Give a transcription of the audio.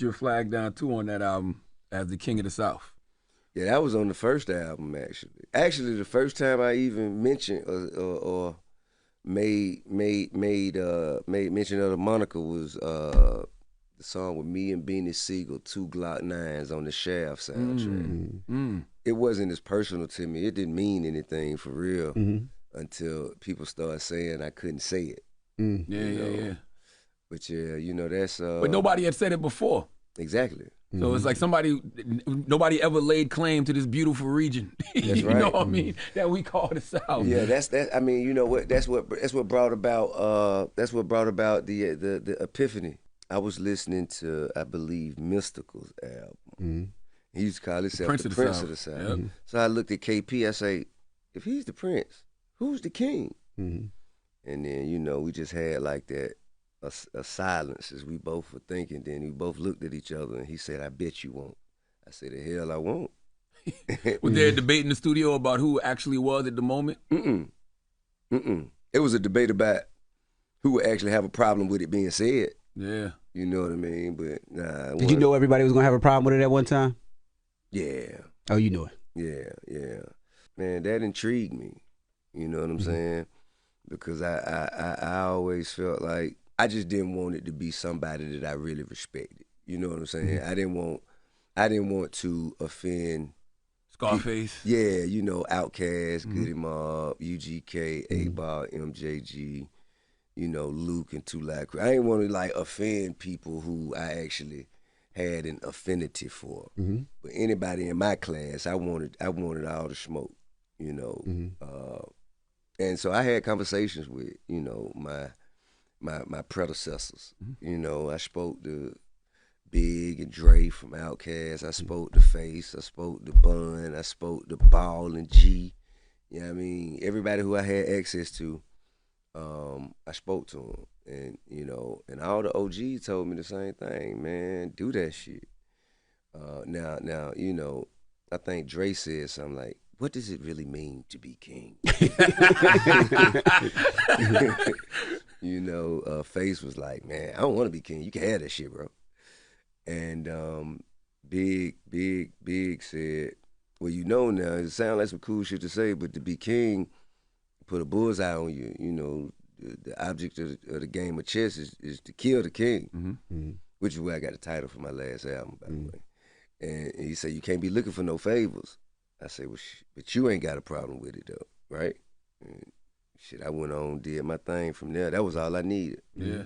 your flag down too on that album as the King of the South. Yeah, that was on the first album actually. Actually, the first time I even mentioned or made mention of the moniker was the song with me and Beanie Siegel, 2 Glock 9s on the Shaft soundtrack. It wasn't as personal to me. It didn't mean anything for real until people started saying I couldn't say it. Yeah. But yeah, you know, that's But nobody had said it before. exactly. So it's like nobody ever laid claim to this beautiful region. That's you right. know what I mean? That we call the South. Yeah, that's. I mean, you know what? That's what brought about. That's what brought about the epiphany. I was listening to, I believe, Mystical's album. He used to call himself the Prince of the South. Yep. So I looked at KP. I say, if he's the Prince, who's the King? And then, you know, we just had like that a silence as we both were thinking. Then we both looked at each other, and he said, "I bet you won't." I said, "The hell I won't." Was there a debate in the studio about who actually was at the moment? It was a debate about who would actually have a problem with it being said. Yeah. You know what I mean? But nah. Did you know everybody was gonna have a problem with it at one time? Yeah. Oh, you knew it. Yeah. Man, that intrigued me. You know what I'm saying? Because I always felt like I just didn't want it to be somebody that I really respected. You know what I'm saying? I didn't want to offend Scarface. Yeah, you know, Outkast, Goody Mob, UGK, 8-Ball, MJG, you know, Luke and 2 Live Crew. I didn't want to like offend people who I actually had an affinity for. But anybody in my class, I wanted all the smoke, you know. And so I had conversations with, you know, my predecessors. You know, I spoke to Big and Dre from Outkast. I spoke to Face. I spoke to Bun. I spoke to Ball and G. You know what I mean? Everybody who I had access to, I spoke to them. And, you know, and all the OGs told me the same thing, man, do that shit. Now, you know, I think Dre said something like, what does it really mean to be king? You know, Face was like, man, I don't want to be king. You can have that shit, bro. And Big said, well, you know now, it sounds like some cool shit to say, but to be king, put a bullseye on you. You know, the object of the game of chess is to kill the king, which is where I got the title for my last album, by the way. And he said, you can't be looking for no favors. I said, well, but you ain't got a problem with it, though, right? And shit, I went on, did my thing from there. That was all I needed. Yeah.